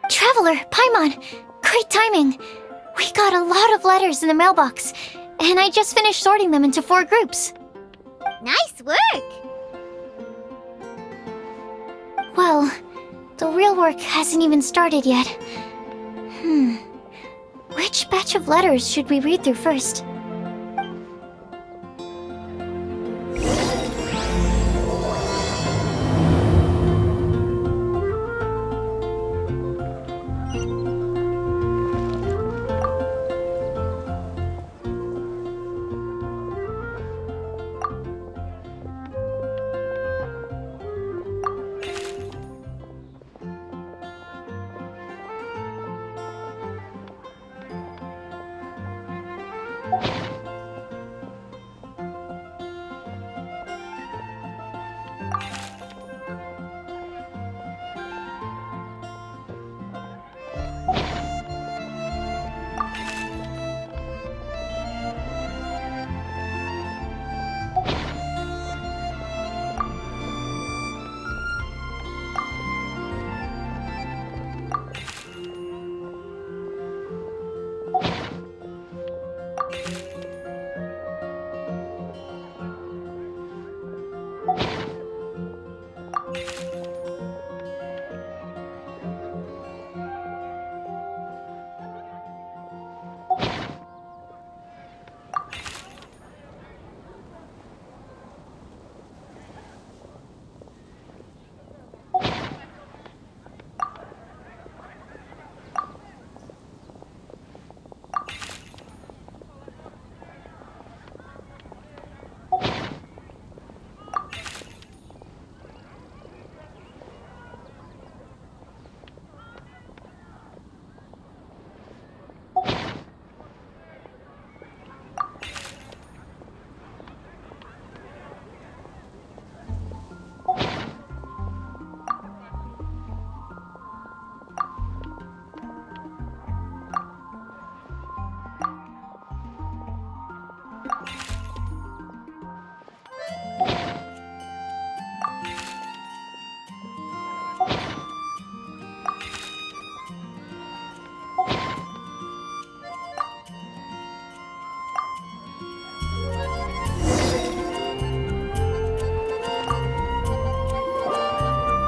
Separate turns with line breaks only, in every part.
Traveler, Paimon! Great timing! We got a lot of letters in the mailbox, and I just finished sorting them into 4 groups.
Nice work!
Well, the real work hasn't even started yet. Which batch of letters should we read through first?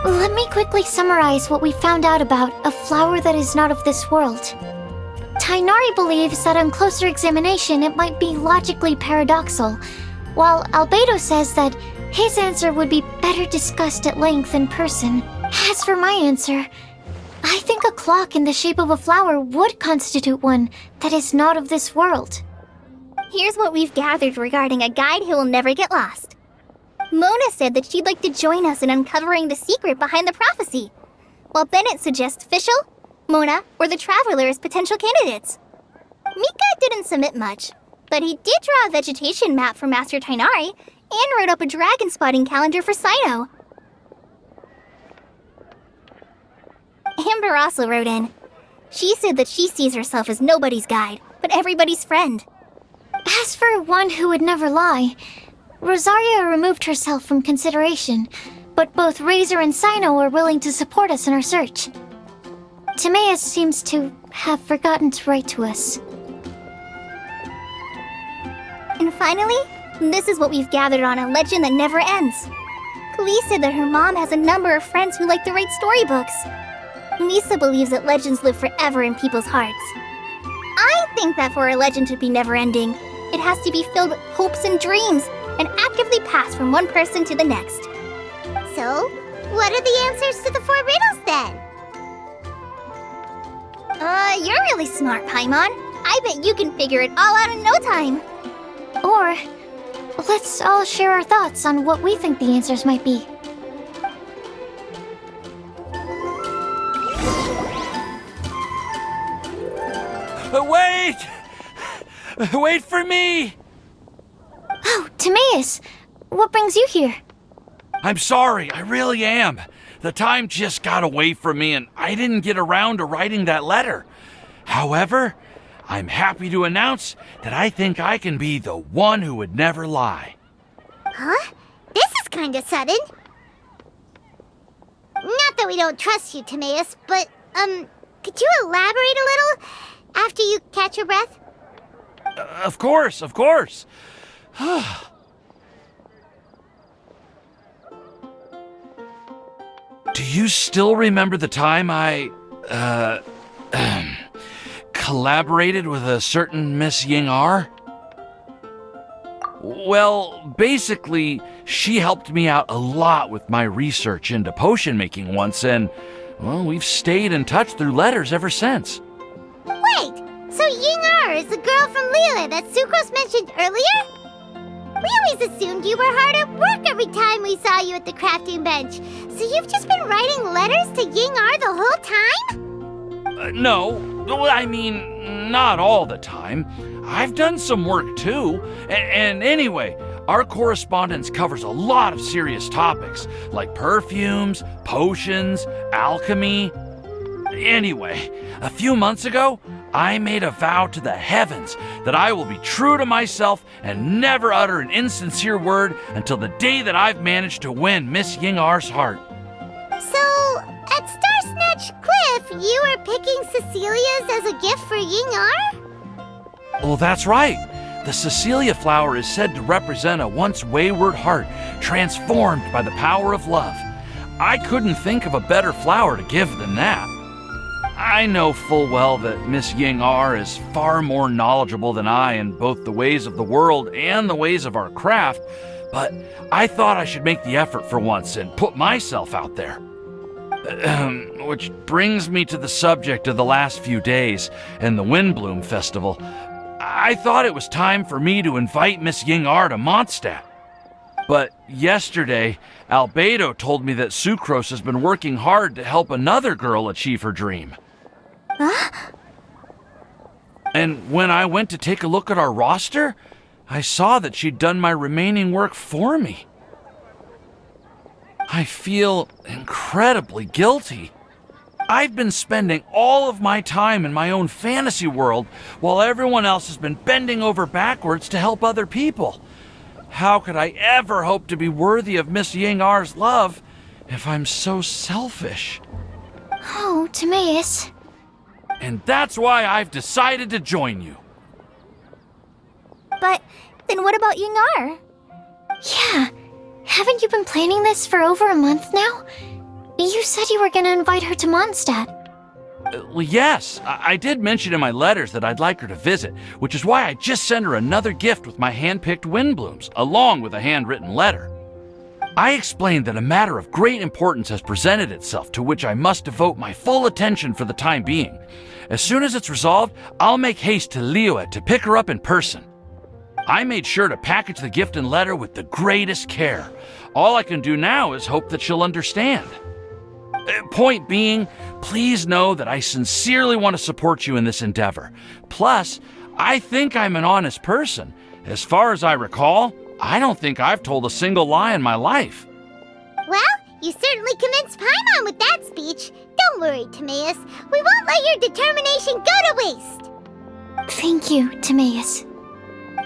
Let me quickly summarize what we found out about a flower that is not of this world. Tighnari believes that on closer examination it might be logically paradoxal, while Albedo says that his answer would be better discussed at length in person. As for my answer, I think a clock in the shape of a flower would constitute one that is not of this world.
Here's what we've gathered regarding a guide who will never get lost. Mona said that she'd like to join us in uncovering the secret behind the prophecy, while Bennett suggests Fischl, Mona, or the Traveler as potential candidates. Mika didn't submit much, but he did draw a vegetation map for Master Tighnari and wrote up a dragon spotting calendar for Sino. Amber also wrote in. She said that she sees herself as nobody's guide, but everybody's friend.
As for one who would never lie, Rosaria removed herself from consideration, but both Razor and Sino are willing to support us in our search. Timaeus seems to have forgotten to write to us.
And finally, this is what we've gathered on a legend that never ends. Klee said that her mom has a number of friends who like to write storybooks. Lisa believes that legends live forever in people's hearts. I think that for a legend to be never-ending, it has to be filled with hopes and dreams, and actively pass from one person to the next.
So, what are the answers to the 4 riddles then?
You're really smart, Paimon. I bet you can figure it all out in no time.
Or, let's all share our thoughts on what we think the answers might be.
Wait! Wait for me!
Oh, Timaeus, what brings you here?
I'm sorry, I really am. The time just got away from me and I didn't get around to writing that letter. However, I'm happy to announce that I think I can be the one who would never lie.
Huh? This is kinda sudden. Not that we don't trust you, Timaeus, but, could you elaborate a little after you catch your breath?
Of course. Do you still remember the time I, collaborated with a certain Miss Ying-R? Well, basically, she helped me out a lot with my research into potion making once, and, well, we've stayed in touch through letters ever since.
Wait, so Ying-R is the girl from Liyue that Sucrose mentioned earlier? We always assumed you were hard at work every time we saw you at the crafting bench. So you've just been writing letters to Ying-R the whole time?
No, I mean, not all the time. I've done some work too. And anyway, our correspondence covers a lot of serious topics, like perfumes, potions, alchemy. Anyway, a few months ago, I made a vow to the heavens that I will be true to myself and never utter an insincere word until the day that I've managed to win Miss Ying-R's heart.
So, at Star Snatch Cliff, you were picking Cecilia's as a gift for Ying-R?
Well, that's right. The Cecilia flower is said to represent a once wayward heart transformed by the power of love. I couldn't think of a better flower to give than that. I know full well that Miss Ying-R is far more knowledgeable than I in both the ways of the world and the ways of our craft, but I thought I should make the effort for once and put myself out there. Which brings me to the subject of the last few days and the Windblume Festival. I thought it was time for me to invite Miss Ying-R to Mondstadt. But yesterday, Albedo told me that Sucrose has been working hard to help another girl achieve her dream.
Huh?
And when I went to take a look at our roster, I saw that she'd done my remaining work for me. I feel incredibly guilty. I've been spending all of my time in my own fantasy world while everyone else has been bending over backwards to help other people. How could I ever hope to be worthy of Miss Ying-R's love if I'm so selfish?
Oh, Timaeus.
And that's why I've decided to join you.
But then what about Ying-R?
Yeah, haven't you been planning this for over a month now? You said you were gonna invite her to Mondstadt.
Well, yes, I did mention in my letters that I'd like her to visit, which is why I just sent her another gift with my hand-picked Windblooms, along with a handwritten letter. I explained that a matter of great importance has presented itself to which I must devote my full attention for the time being. As soon as it's resolved, I'll make haste to Liyue to pick her up in person. I made sure to package the gift and letter with the greatest care. All I can do now is hope that she'll understand. Point being, please know that I sincerely want to support you in this endeavor. Plus, I think I'm an honest person. As far as I recall, I don't think I've told a single lie in my life.
Well, you certainly convinced Paimon with that speech. Don't worry, Timaeus. We won't let your determination go to waste.
Thank you, Timaeus.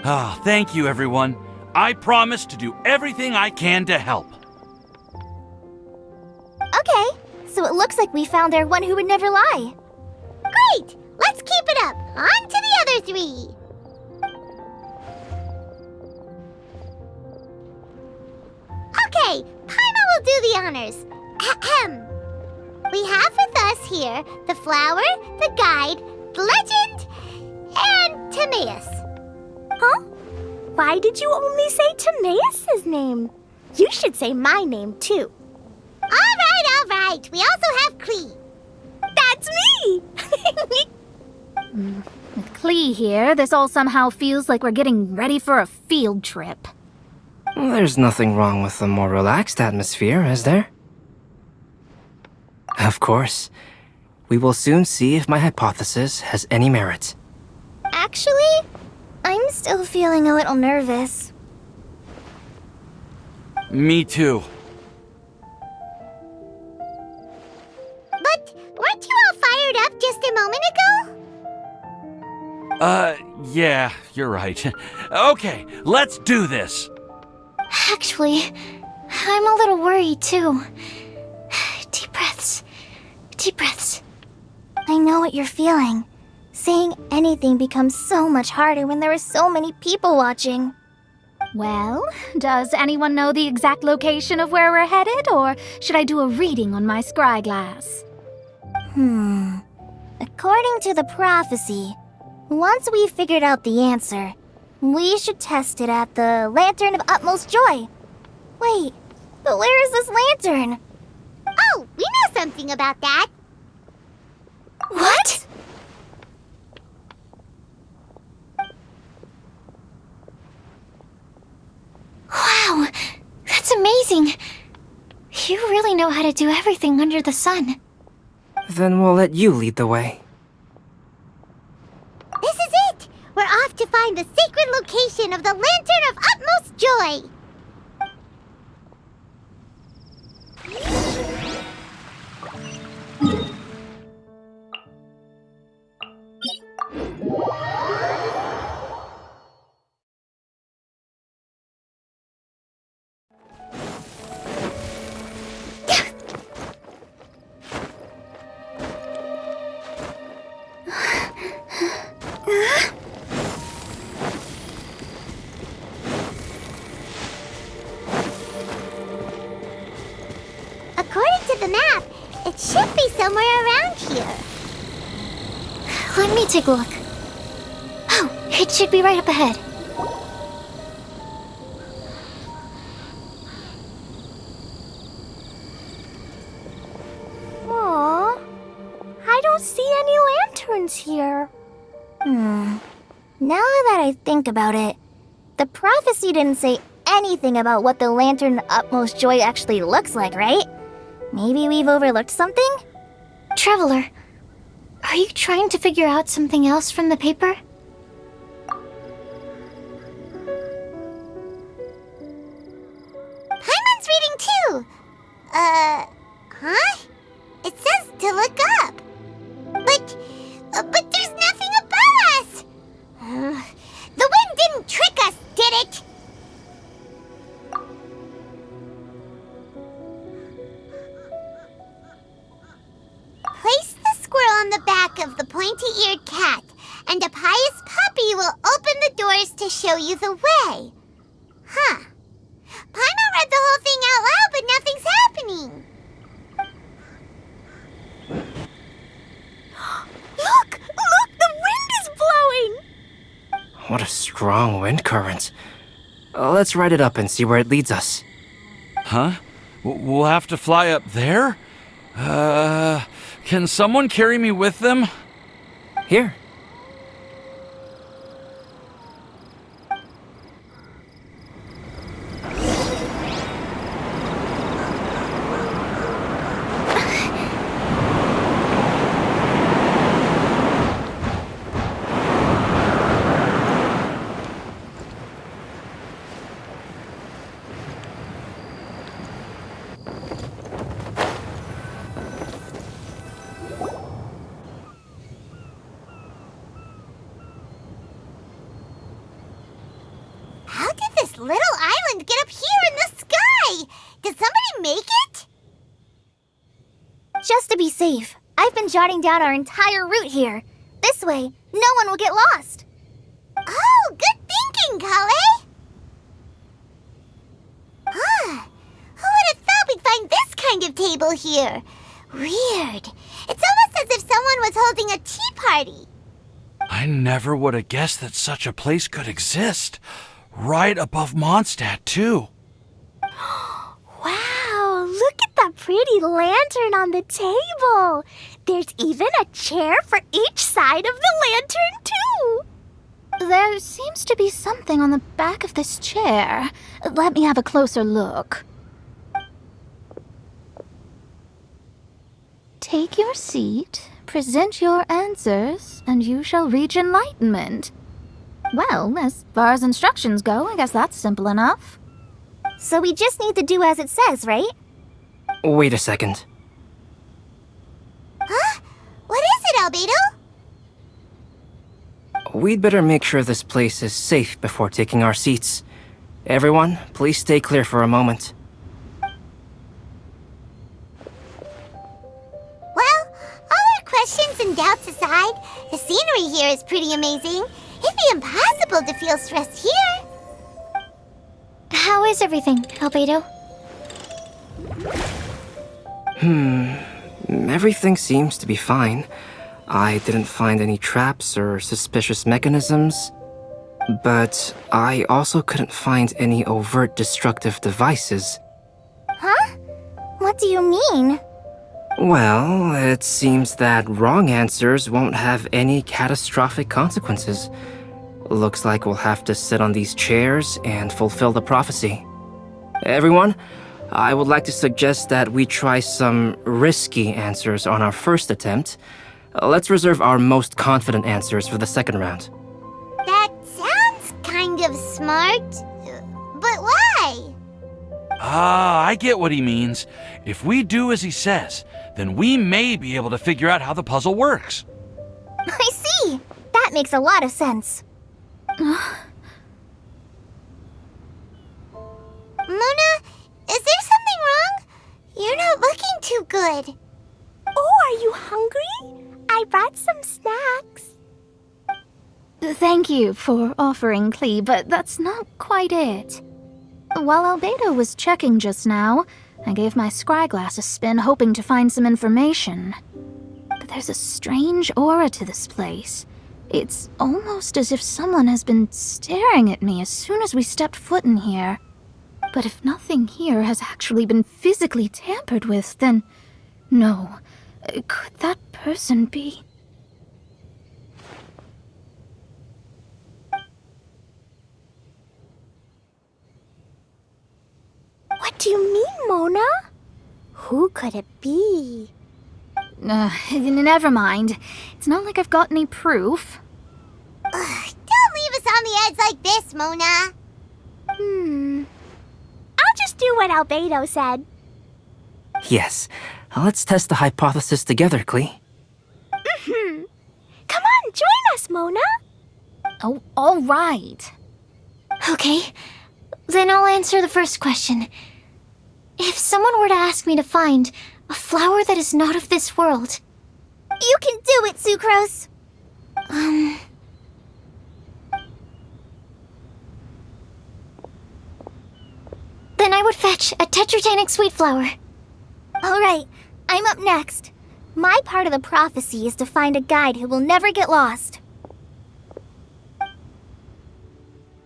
Ah, thank you, everyone. I promise to do everything I can to help.
Okay, so it looks like we found our one who would never lie.
Great! Let's keep it up. On to the other three. Okay, Paimon will do the honors. Ahem. We have with us here the flower, the guide, the legend, and Timaeus.
Huh? Why did you only say Timaeus' name? You should say my name, too.
All right. We also have Klee.
That's me!
With Klee here, this all somehow feels like we're getting ready for a field trip.
There's nothing wrong with a more relaxed atmosphere, is there? Of course. We will soon see if my hypothesis has any merit.
Actually, I'm still feeling a little nervous.
Me too.
But weren't you all fired up just a moment ago?
Yeah, you're right. Okay, let's do this.
Actually, I'm a little worried too. Deep breaths. Deep breaths.
I know what you're feeling. Saying anything becomes so much harder when there are so many people watching.
Well, does anyone know the exact location of where we're headed, or should I do a reading on my scry glass?
According to the prophecy, once we've figured out the answer, we should test it at the Lantern of Utmost Joy. Wait, but where is this lantern?
Oh, we know something about that.
What? Wow, that's amazing. You really know how to do everything under the sun.
Then we'll let you lead the way.
This is it! We're off to find the sacred location of the Lantern of Utmost Joy! According to the map, it should be somewhere around here.
Let me take a look. Oh, it should be right up ahead.
Aww, I don't see any lanterns here. Now that I think about it, the prophecy didn't say anything about what the Lantern of Utmost Joy actually looks like, right? Maybe we've overlooked something?
Traveler, are you trying to figure out something else from the paper?
Paimon's reading too. Huh? It says to look up. But there's nothing above us. The wind didn't trick us, did it? Place the squirrel on the back of the pointy-eared cat, and a pious puppy will open the doors to show you the way. Huh. Paimon read the whole thing out loud, but nothing's happening.
Look! The wind is blowing!
What a strong wind current. Let's ride it up and see where it leads us.
Huh? We'll have to fly up there? Can someone carry me with them?
Here.
How did this little island get up here in the sky? Did somebody make it?
Just to be safe, I've been jotting down our entire route here. This way, no one will get lost.
Oh, good thinking, Kale. Huh. Who would have thought we'd find this kind of table here? Weird. It's almost as if someone was holding a tea party.
I never would have guessed that such a place could exist. Right above Mondstadt, too.
Wow, look at that pretty lantern on the table. There's even a chair for each side of the lantern, too.
There seems to be something on the back of this chair. Let me have a closer look. Take your seat, present your answers, and you shall reach enlightenment. Well, as far as instructions go, I guess that's simple enough.
So we just need to do as it says, right?
Wait a second.
Huh? What is it, Albedo?
We'd better make sure this place is safe before taking our seats. Everyone, please stay clear for a moment.
Well, all our questions and doubts aside, the scenery here is pretty amazing. It'd be impossible to feel stressed here.
How is everything, Albedo?
Everything seems to be fine. I didn't find any traps or suspicious mechanisms. But I also couldn't find any overt destructive devices.
Huh? What do you mean?
Well, it seems that wrong answers won't have any catastrophic consequences. Looks like we'll have to sit on these chairs and fulfill the prophecy. Everyone, I would like to suggest that we try some risky answers on our first attempt. Let's reserve our most confident answers for the second round.
That sounds kind of smart. But why?
Ah, I get what he means. If we do as he says, then we may be able to figure out how the puzzle works.
I see! That makes a lot of sense.
Mona, is there something wrong? You're not looking too good.
Oh, are you hungry? I brought some snacks.
Thank you for offering, Klee, but that's not quite it. While Albedo was checking just now, I gave my scryglass a spin hoping to find some information. But there's a strange aura to this place. It's almost as if someone has been staring at me as soon as we stepped foot in here. But if nothing here has actually been physically tampered with, then no. Could that person be...
What do you mean, Mona? Who could it be?
Never mind. It's not like I've got any proof.
Don't leave us on the edge like this, Mona.
I'll just do what Albedo said.
Yes, let's test the hypothesis together, Klee.
Come on, join us, Mona.
Oh, all right.
Okay, then I'll answer the first question. If someone were to ask me to find a flower that is not of this world...
You can do it, Sucrose.
Then I would fetch a tetratanic sweet flower.
All right, I'm up next. My part of the prophecy is to find a guide who will never get lost.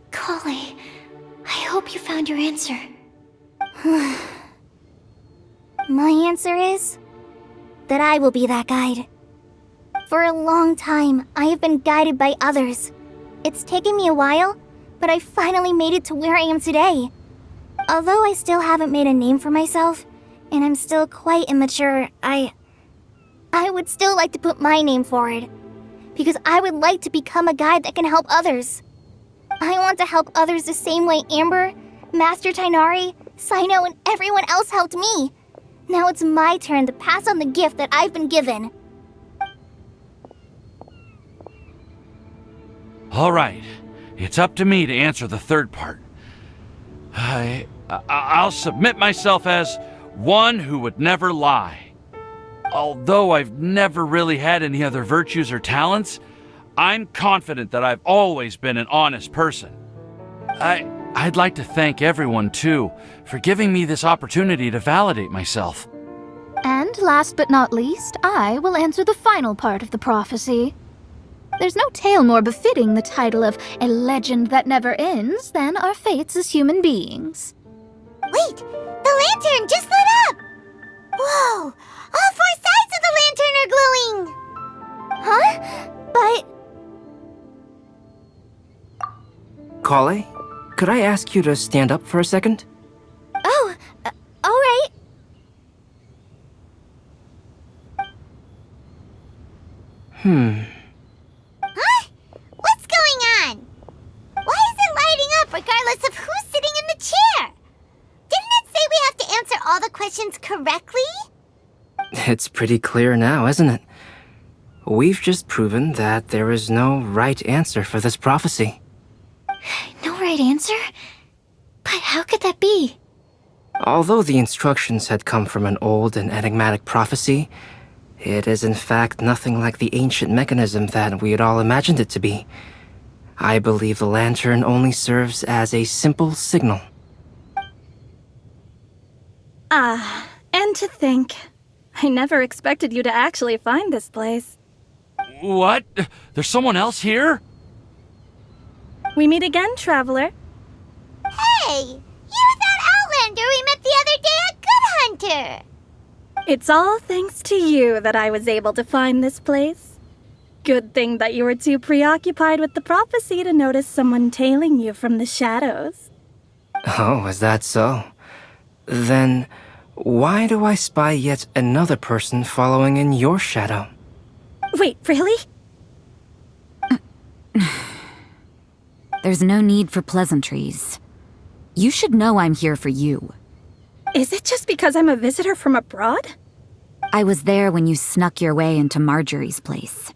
Kali, I hope you found your answer.
My answer is that I will be that guide. For a long time, I have been guided by others. It's taken me a while, but I finally made it to where I am today. Although I still haven't made a name for myself, and I'm still quite immature, I would still like to put my name forward. Because I would like to become a guide that can help others. I want to help others the same way Amber, Master Tighnari, Sino, and everyone else helped me. Now it's my turn to pass on the gift that I've been given.
All right, it's up to me to answer the third part. I'll submit myself as one who would never lie. Although I've never really had any other virtues or talents, I'm confident that I've always been an honest person. I'd like to thank everyone, too, for giving me this opportunity to validate myself.
And last but not least, I will answer the final part of the prophecy. There's no tale more befitting the title of a legend that never ends than our fates as human beings.
Wait, the lantern just lit up! Whoa, all four sides of the lantern are glowing!
Huh? But...
Kale, could I ask you to stand up for a second?
Oh, all right.
Huh? What's going on? questions correctly?
It's pretty clear now, isn't it? We've just proven that there is no right answer for this prophecy.
No right answer? But how could that be?
Although the instructions had come from an old and enigmatic prophecy, it is in fact nothing like the ancient mechanism that we had all imagined it to be. I believe the lantern only serves as a simple signal.
And to think, I never expected you to actually find this place.
What? There's someone else here?
We meet again, traveler.
Hey, you're that Outlander we met the other day at Good Hunter.
It's all thanks to you that I was able to find this place. Good thing that you were too preoccupied with the prophecy to notice someone tailing you from the shadows.
Oh, is that so? Then, why do I spy yet another person following in your shadow?
Wait, really?
There's no need for pleasantries. You should know I'm here for you.
Is it just because I'm a visitor from abroad?
I was there when you snuck your way into Marjorie's place.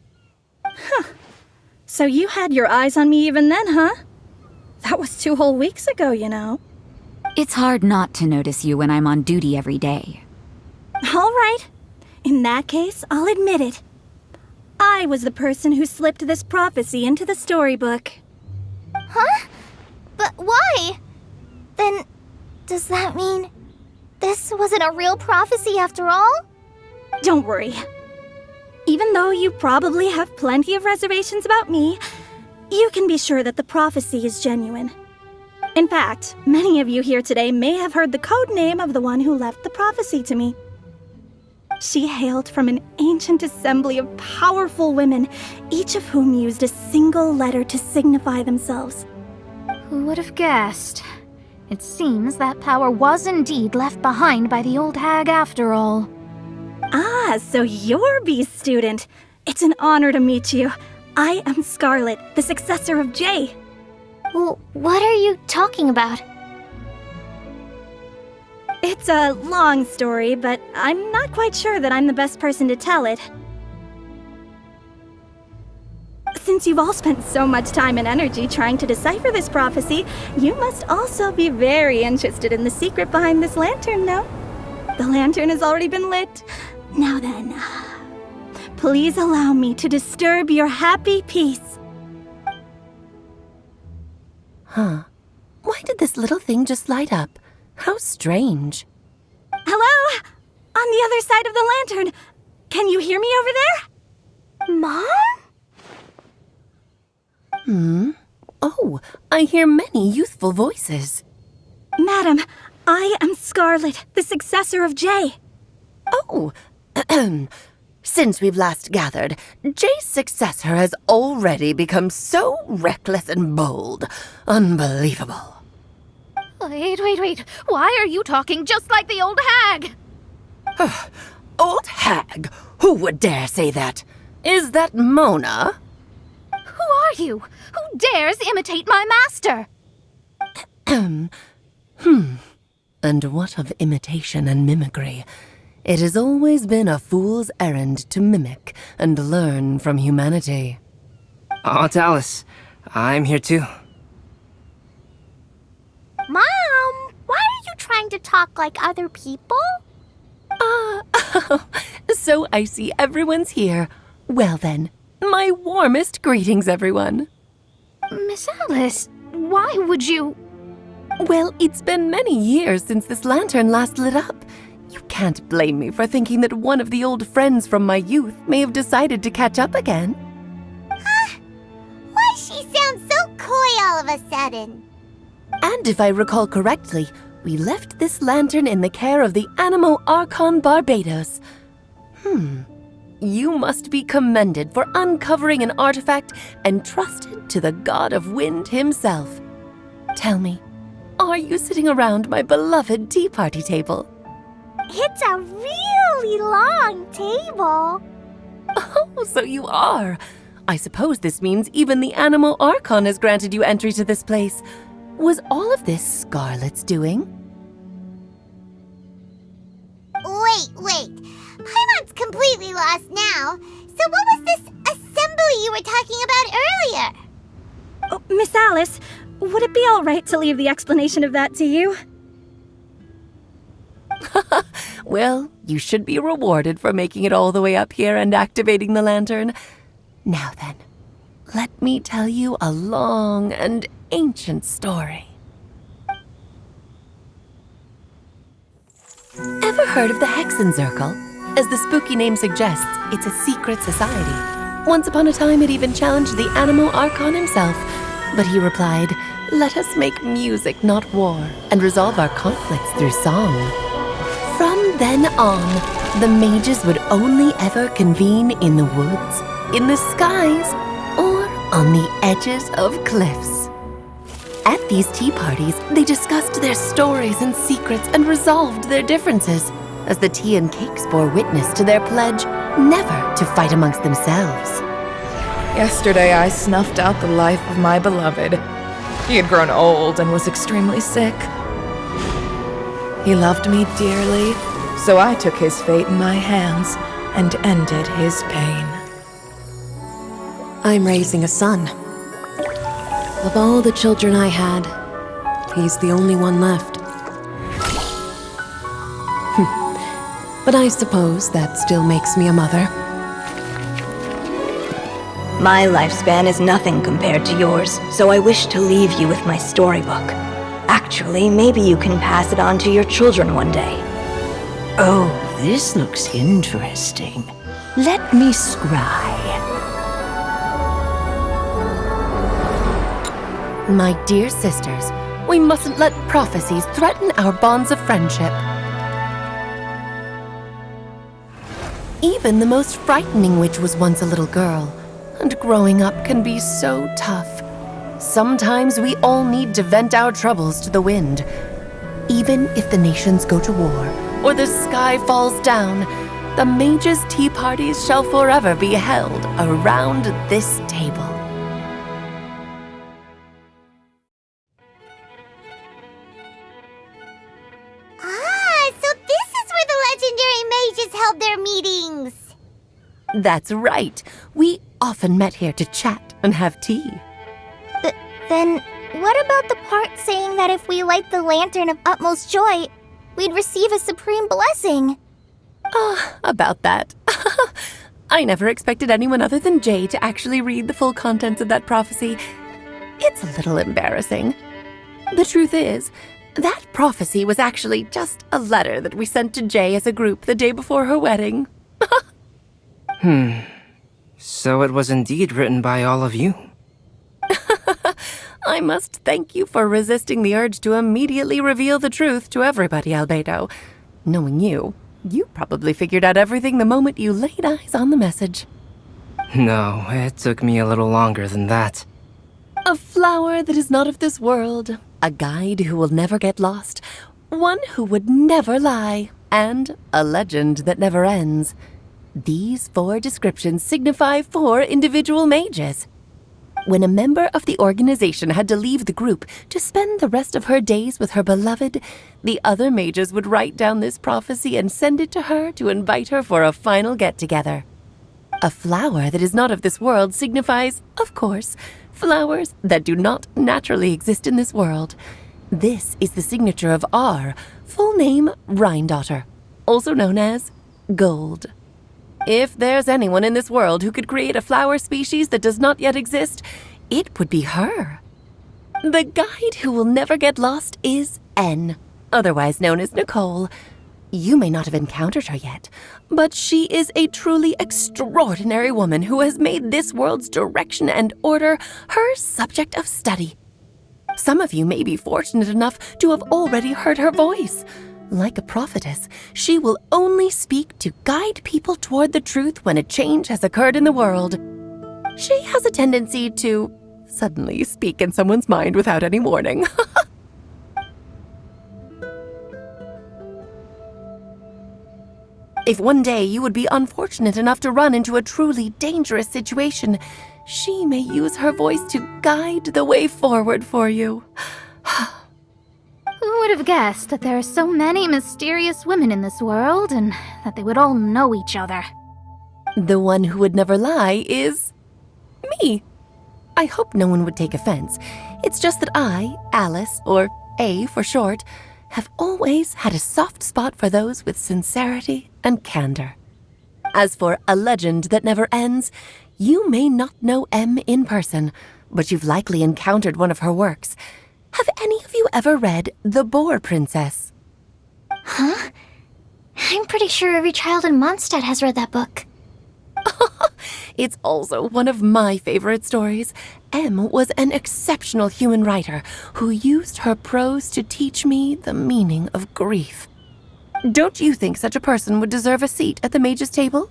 So you had your eyes on me even then, huh? That was 2 whole weeks ago, you know.
It's hard not to notice you when I'm on duty every day.
All right. In that case, I'll admit it. I was the person who slipped this prophecy into the storybook.
Huh? But why? Then, does that mean this wasn't a real prophecy after all?
Don't worry. Even though you probably have plenty of reservations about me, you can be sure that the prophecy is genuine. In fact, many of you here today may have heard the code name of the one who left the prophecy to me. She hailed from an ancient assembly of powerful women, each of whom used a single letter to signify themselves.
Who would have guessed? It seems that power was indeed left behind by the old hag after all.
Ah, so you're B's student. It's an honor to meet you. I am Scarlet, the successor of Jay.
Well, what are you talking about?
It's a long story, but I'm not quite sure that I'm the best person to tell it. Since you've all spent so much time and energy trying to decipher this prophecy, you must also be very interested in the secret behind this lantern, no? The lantern has already been lit. Now then, please allow me to disturb your happy peace.
Huh. Why did this little thing just light up? How strange.
Hello? On the other side of the lantern. Can you hear me over there? Mom?
Oh, I hear many youthful voices.
Madam, I am Scarlet, the successor of Jay.
Oh, since we've last gathered, Jay's successor has already become so reckless and bold. Unbelievable.
Wait. Why are you talking just like the old hag?
Old hag? Who would dare say that? Is that Mona?
Who are you? Who dares imitate my master?
And what of imitation and mimicry? It has always been a fool's errand to mimic and learn from humanity.
Aunt Alice, I'm here too.
Mom, why are you trying to talk like other people?
So I see everyone's here. Well then, my warmest greetings, everyone.
Miss Alice, why would you...
Well, it's been many years since this lantern last lit up. You can't blame me for thinking that one of the old friends from my youth may have decided to catch up again.
Why she sounds so coy all of a sudden?
And if I recall correctly, we left this lantern in the care of the Animo Archon Barbados. You must be commended for uncovering an artifact entrusted to the god of wind himself. Tell me, are you sitting around my beloved tea party table?
It's a really long table.
Oh, so you are. I suppose this means even the Animo Archon has granted you entry to this place. Was all of this Scarlet's doing?
completely lost now. So what was this assembly you were talking about earlier?
Oh, Miss Alice, would it be all right to leave the explanation of that to you?
Well, you should be rewarded for making it all the way up here and activating the lantern. Now then, let me tell you a long and ancient story. Ever heard of the Hexenzirkel? As the spooky name suggests, it's a secret society. Once upon a time, it even challenged the Animal Archon himself. But he replied, "Let us make music, not war, and resolve our conflicts through song." From then on, the mages would only ever convene in the woods, in the skies, or on the edges of cliffs. At these tea parties, they discussed their stories and secrets and resolved their differences, as the tea and cakes bore witness to their pledge never to fight amongst themselves.
Yesterday I snuffed out the life of my beloved. He had grown old and was extremely sick. He loved me dearly, so I took his fate in my hands and ended his pain.
I'm raising a son. Of all the children I had, he's the only one left. But I suppose that still makes me a mother.
My lifespan is nothing compared to yours, so I wish to leave you with my storybook. Actually, maybe you can pass it on to your children one day.
Oh, this looks interesting. Let me scry.
My dear sisters, we mustn't let prophecies threaten our bonds of friendship. Even the most frightening witch was once a little girl, and growing up can be so tough. Sometimes we all need to vent our troubles to the wind. Even if the nations go to war, or the sky falls down, the mages' tea parties shall forever be held around this table.
So this is where the legendary mages held their meetings.
That's right. We often met here to chat and have tea.
Then, what about the part saying that if we light the lantern of utmost joy, we'd receive a supreme blessing?
About that. I never expected anyone other than Jay to actually read the full contents of that prophecy. It's a little embarrassing. The truth is, that prophecy was actually just a letter that we sent to Jay as a group the day before her wedding.
So it was indeed written by all of you.
I must thank you for resisting the urge to immediately reveal the truth to everybody, Albedo. Knowing you, you probably figured out everything the moment you laid eyes on the message.
No, it took me a little longer than that.
A flower that is not of this world, a guide who will never get lost, one who would never lie, and a legend that never ends. These 4 descriptions signify 4 individual mages. When a member of the organization had to leave the group to spend the rest of her days with her beloved, the other mages would write down this prophecy and send it to her to invite her for a final get-together. A flower that is not of this world signifies, of course, flowers that do not naturally exist in this world. This is the signature of our full name, Rhindaughter, also known as Gold. If there's anyone in this world who could create a flower species that does not yet exist, it would be her. The guide who will never get lost is N, otherwise known as Nicole. You may not have encountered her yet, but she is a truly extraordinary woman who has made this world's direction and order her subject of study. Some of you may be fortunate enough to have already heard her voice. Like a prophetess, she will only speak to guide people toward the truth when a change has occurred in the world. She has a tendency to suddenly speak in someone's mind without any warning. If one day you would be unfortunate enough to run into a truly dangerous situation, she may use her voice to guide the way forward for you.
Who would have guessed that there are so many mysterious women in this world and that they would all know each other?
The one who would never lie is me. I hope no one would take offense. It's just that I, Alice, or A for short, have always had a soft spot for those with sincerity and candor. As for a legend that never ends, you may not know M in person, but you've likely encountered one of her works. Have any of you ever read The Boar Princess?
Huh? I'm pretty sure every child in Mondstadt has read that book.
It's also one of my favorite stories. M was an exceptional human writer who used her prose to teach me the meaning of grief. Don't you think such a person would deserve a seat at the mage's table?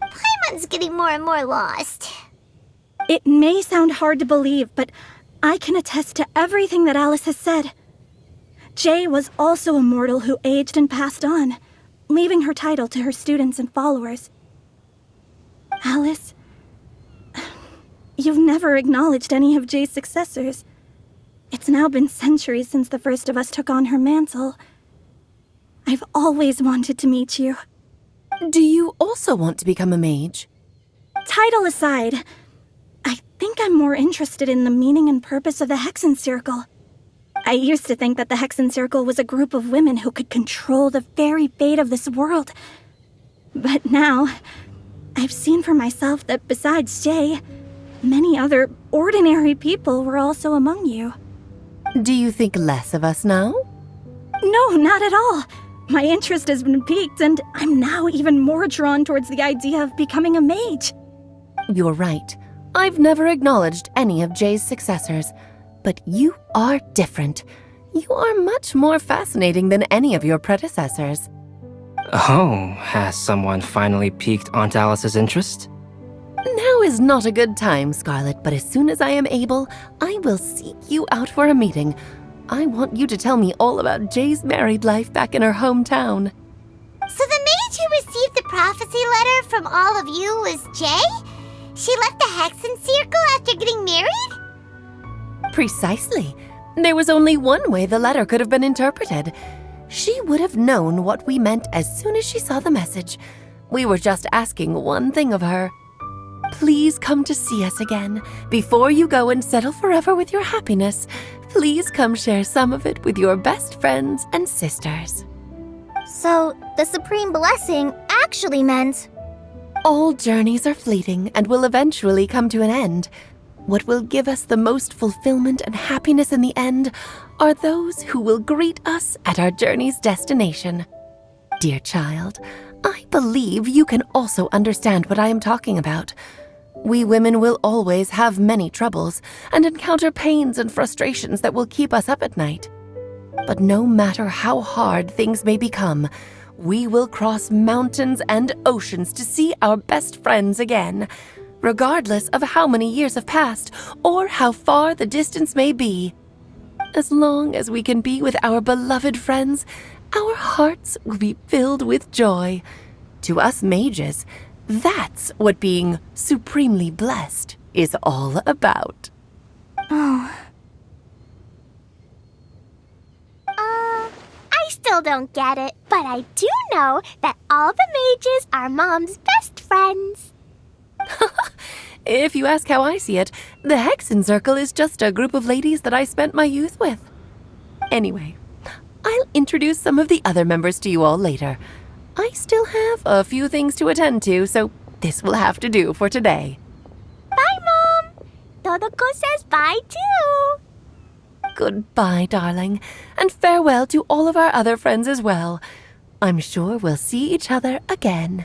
Paimon's getting more and more lost.
It may sound hard to believe, but I can attest to everything that Alice has said. Jay was also a mortal who aged and passed on, leaving her title to her students and followers. Alice, you've never acknowledged any of Jay's successors. It's now been centuries since the first of us took on her mantle. I've always wanted to meet you.
Do you also want to become a mage?
Title aside, I think I'm more interested in the meaning and purpose of the Hexen Circle. I used to think that the Hexen Circle was a group of women who could control the very fate of this world. But now, I've seen for myself that besides Jay, many other ordinary people were also among you.
Do you think less of us now?
No, not at all. My interest has been piqued, and I'm now even more drawn towards the idea of becoming a mage.
You're right. I've never acknowledged any of Jay's successors. But you are different. You are much more fascinating than any of your predecessors.
Oh, has someone finally piqued Aunt Alice's interest?
Now is not a good time, Scarlet, but as soon as I am able, I will seek you out for a meeting. I want you to tell me all about Jay's married life back in her hometown.
So the mage who received the prophecy letter from all of you was Jay? She left the Hexen Circle after getting married?
Precisely. There was only one way the letter could have been interpreted. She would have known what we meant as soon as she saw the message. We were just asking one thing of her. Please come to see us again. Before you go and settle forever with your happiness, please come share some of it with your best friends and sisters.
So, the Supreme Blessing actually meant...
All journeys are fleeting and will eventually come to an end. What will give us the most fulfillment and happiness in the end are those who will greet us at our journey's destination. Dear child, I believe you can also understand what I am talking about. We women will always have many troubles and encounter pains and frustrations that will keep us up at night. But no matter how hard things may become, we will cross mountains and oceans to see our best friends again, regardless of how many years have passed or how far the distance may be. As long as we can be with our beloved friends, our hearts will be filled with joy. To us mages, that's what being supremely blessed is all about.
I still don't get it, but I do know that all the mages are Mom's best friends.
If you ask how I see it, the Hexen Circle is just a group of ladies that I spent my youth with. Anyway, I'll introduce some of the other members to you all later. I still have a few things to attend to, so this will have to do for today.
Bye, Mom. Todoko says bye, too.
Goodbye, darling, and farewell to all of our other friends as well. I'm sure we'll see each other again.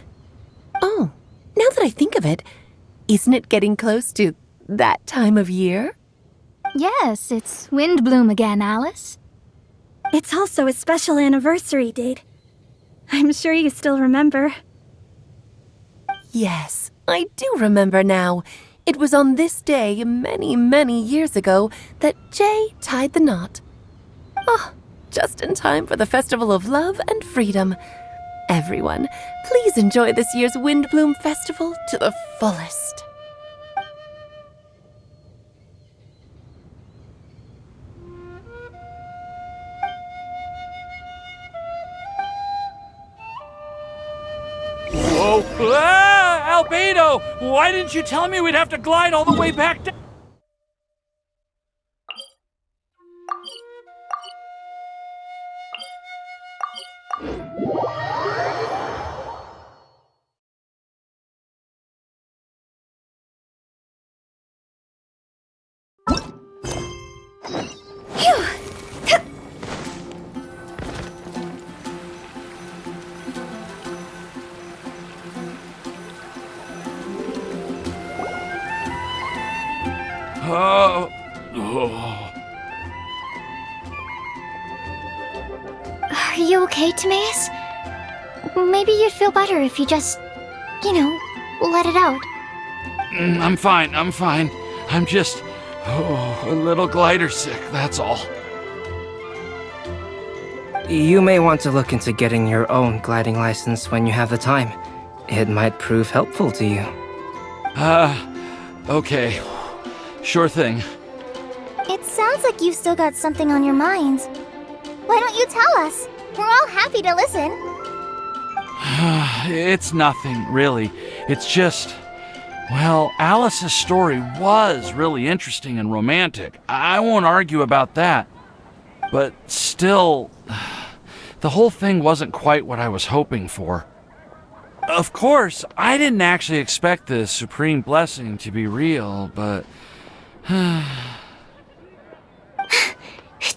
Oh, now that I think of it, isn't it getting close to that time of year?
Yes, it's Windblume again, Alice.
It's also a special anniversary date. I'm sure you still remember.
Yes, I do remember now. It was on this day many, many years ago that Jay tied the knot. Oh, just in time for the Festival of Love and Freedom. Everyone, please enjoy this year's Windblume Festival to the fullest.
Whoa! Ah, Albedo! Why didn't you tell me we'd have to glide all the way back down?
Are you okay, Timaeus? Maybe you'd feel better if you just, let it out.
I'm fine. I'm just a little glider sick, that's all.
You may want to look into getting your own gliding license when you have the time. It might prove helpful to you.
Okay. Sure thing.
It sounds like you've still got something on your mind. Why don't you tell us? We're all happy to listen.
It's nothing, really. It's just... Well, Alice's story was really interesting and romantic. I won't argue about that. But still, the whole thing wasn't quite what I was hoping for. Of course, I didn't actually expect the supreme blessing to be real, but...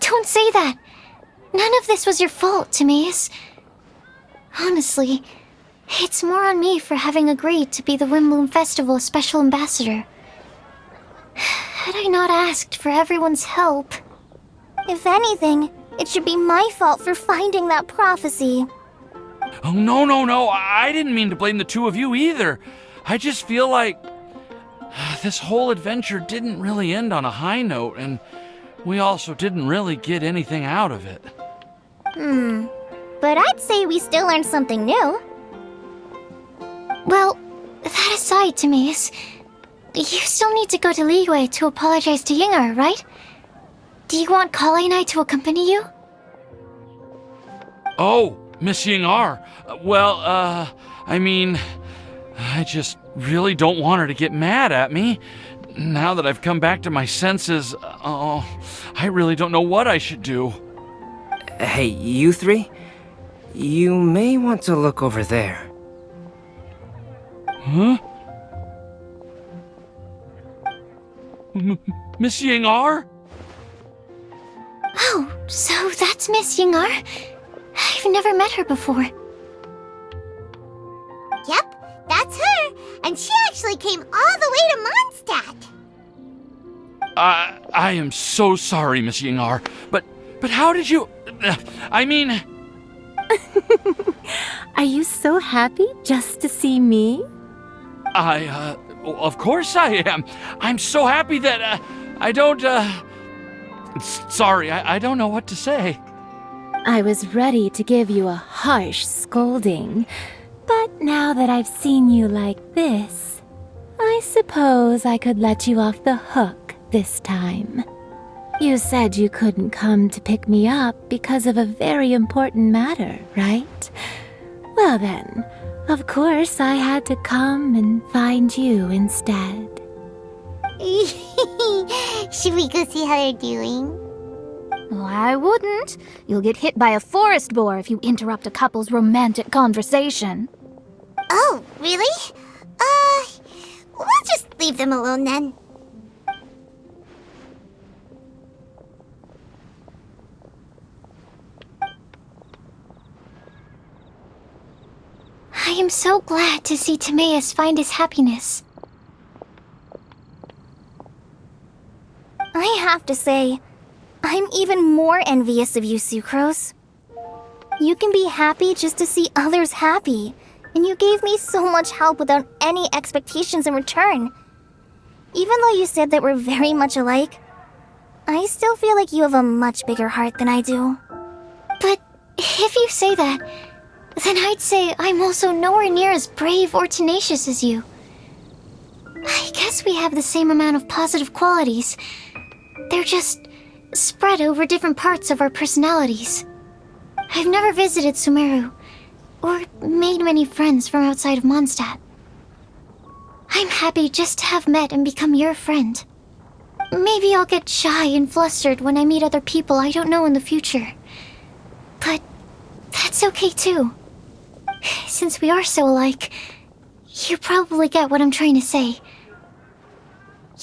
Don't say that. None of this was your fault, Timaeus. Honestly, it's more on me for having agreed to be the Windblume Festival Special Ambassador. Had I not asked for everyone's help...
If anything, it should be my fault for finding that prophecy.
Oh, no. I didn't mean to blame the two of you either. I just feel like... this whole adventure didn't really end on a high note, and we also didn't really get anything out of it.
But I'd say we still learned something new.
Well, that aside, Timaeus, you still need to go to Liyue to apologize to Ying'er, right? Do you want Kale and I to accompany you?
Oh, Miss Ying'er. Well, I mean... I just really don't want her to get mad at me. Now that I've come back to my senses, I really don't know what I should do.
Hey, you three? You may want to look over there.
Huh? Miss Ying'er?
Oh, so that's Miss Ying'er? I've never met her before.
Yep, that's her. And she actually came all the way to Mondstadt.
I am so sorry, Miss Ying'er, but how did you... I mean...
Are you so happy just to see me?
Of course I am. I'm so happy that, I don't, sorry, I don't know what to say.
I was ready to give you a harsh scolding, but now that I've seen you like this, I suppose I could let you off the hook this time. You said you couldn't come to pick me up because of a very important matter, right? Well then, of course I had to come and find you instead.
Should we go see how they're doing?
Oh, I wouldn't. You'll get hit by a forest boar if you interrupt a couple's romantic conversation.
Oh, really? We'll just leave them alone then.
I am so glad to see Timaeus find his happiness.
I have to say, I'm even more envious of you, Sucrose. You can be happy just to see others happy, and you gave me so much help without any expectations in return. Even though you said that we're very much alike, I still feel like you have a much bigger heart than I do.
But if you say that, then I'd say I'm also nowhere near as brave or tenacious as you. I guess we have the same amount of positive qualities. They're just spread over different parts of our personalities. I've never visited Sumeru, or made many friends from outside of Mondstadt. I'm happy just to have met and become your friend. Maybe I'll get shy and flustered when I meet other people I don't know in the future. But that's okay too. Since we are so alike, you probably get what I'm trying to say.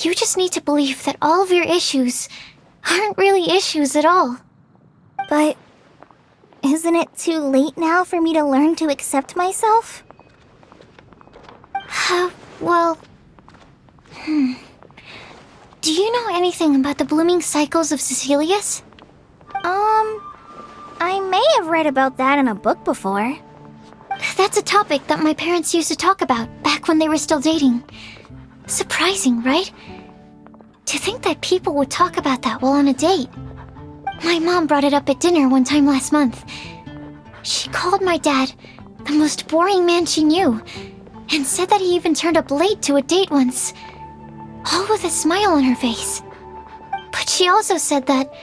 You just need to believe that all of your issues aren't really issues at all.
But isn't it too late now for me to learn to accept myself?
Well... Do you know anything about the blooming cycles of Cecilius?
I may have read about that in a book before.
That's a topic that my parents used to talk about back when they were still dating. Surprising, right? To think that people would talk about that while on a date. My mom brought it up at dinner one time last month. She called my dad the most boring man she knew, and said that he even turned up late to a date once, all with a smile on her face. But she also said that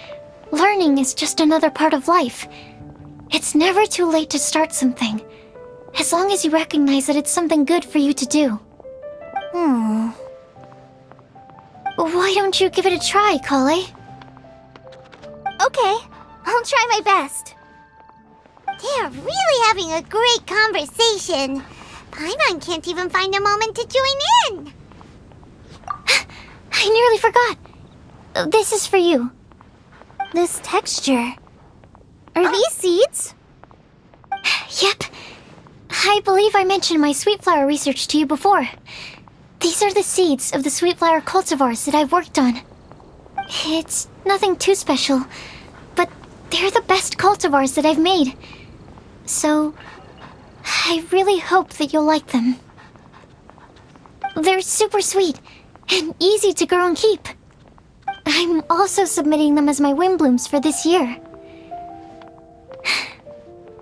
learning is just another part of life. It's never too late to start something, as long as you recognize that it's something good for you to do. Why don't you give it a try, Kale?
Okay, I'll try my best.
They're really having a great conversation. Paimon can't even find a moment to join in.
I nearly forgot. This is for you.
This texture. Are these seeds?
Yep. I believe I mentioned my sweet flower research to you before. These are the seeds of the sweet flower cultivars that I've worked on. It's nothing too special, but they're the best cultivars that I've made. So, I really hope that you'll like them. They're super sweet and easy to grow and keep. I'm also submitting them as my Windblooms for this year.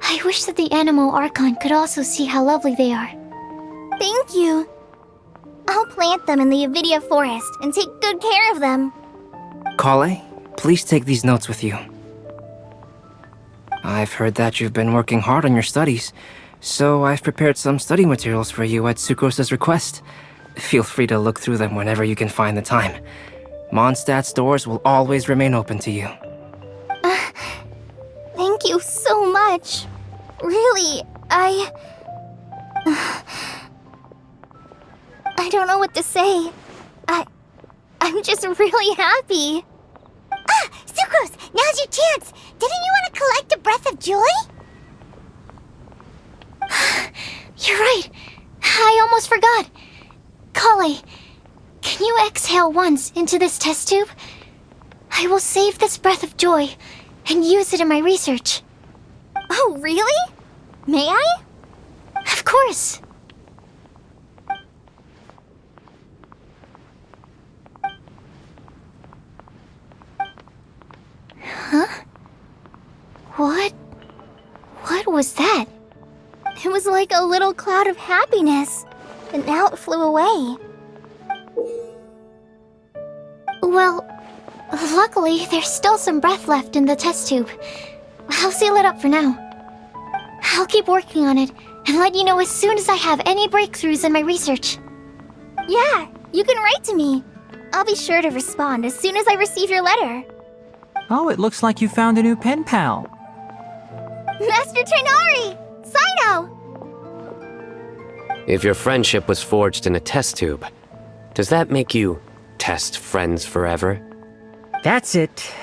I wish that the Animo Archon could also see how lovely they are.
Thank you. I'll plant them in the Avidia forest and take good care of them.
Kale, please take these notes with you. I've heard that you've been working hard on your studies, so I've prepared some study materials for you at Sucrose's request. Feel free to look through them whenever you can find the time. Mondstadt's doors will always remain open to you.
Thank you so much. Really, I don't know what to say. I'm just really happy.
Sucrose, now's your chance. Didn't you want to collect a breath of joy?
You're right. I almost forgot. Kale, can you exhale once into this test tube? I will save this breath of joy and use it in my research.
Oh, really? May I?
Of course. Huh? What was that?
It was like a little cloud of happiness, but now it flew away.
Well, luckily there's still some breath left in the test tube. I'll seal it up for now. I'll keep working on it and let you know as soon as I have any breakthroughs in my research.
Yeah, you can write to me. I'll be sure to respond as soon as I receive your letter.
Oh, it looks like you found a new pen pal.
Master Tighnari! Sino!
If your friendship was forged in a test tube, does that make you test friends forever?
That's it.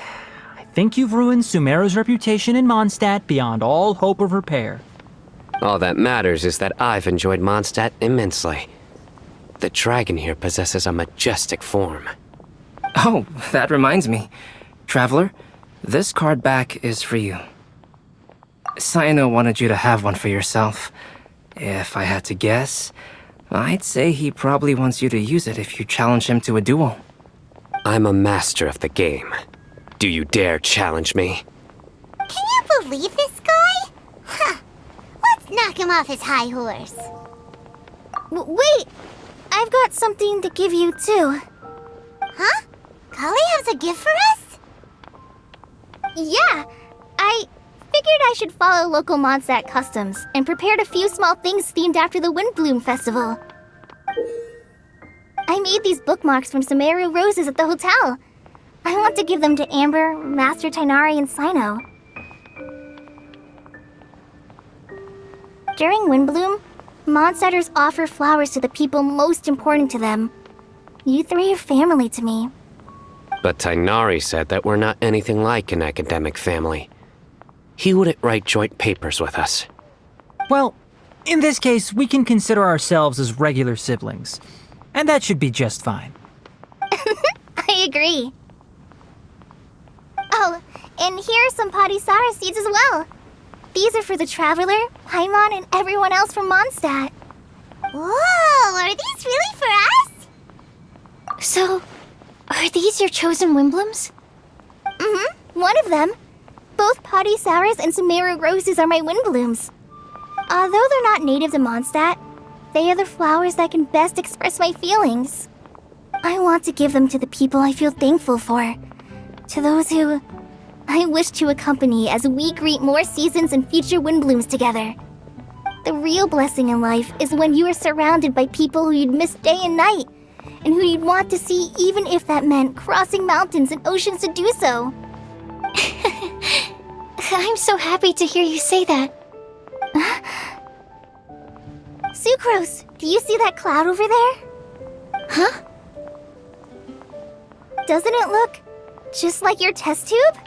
I think you've ruined Sumeru's reputation in Mondstadt beyond all hope of repair.
All that matters is that I've enjoyed Mondstadt immensely. The dragon here possesses a majestic form.
Oh, that reminds me. Traveler, this card back is for you. Sino wanted you to have one for yourself. If I had to guess, I'd say he probably wants you to use it if you challenge him to a duel.
I'm a master of the game. Do you dare challenge me?
Can you believe this guy? Huh. Let's knock him off his high horse.
Wait! I've got something to give you, too.
Huh? Kale has a gift for us?
Yeah! I figured I should follow local Mondstadt customs and prepared a few small things themed after the Windblume festival. I made these bookmarks from Sumeru roses at the hotel. I want to give them to Amber, Master Tighnari, and Sino. During Windblume, Mondstadters offer flowers to the people most important to them. You three are family to me.
But Tighnari said that we're not anything like an academic family. He wouldn't write joint papers with us.
Well, in this case, we can consider ourselves as regular siblings. And that should be just fine.
I agree. Oh, and here are some Padisara seeds as well. These are for the Traveler, Paimon, and everyone else from Mondstadt.
Whoa, are these really for us?
So, are these your chosen Windblooms?
Mm-hmm, one of them. Both Padisaras and Sumeru roses are my Windblooms. Although they're not native to Mondstadt, they are the flowers that can best express my feelings. I want to give them to the people I feel thankful for. To those who I wish to accompany as we greet more seasons and future Windblooms together. The real blessing in life is when you are surrounded by people who you'd miss day and night, and who you'd want to see even if that meant crossing mountains and oceans to do so.
I'm so happy to hear you say that.
Sucrose, do you see that cloud over there?
Huh?
Doesn't it look just like your test tube?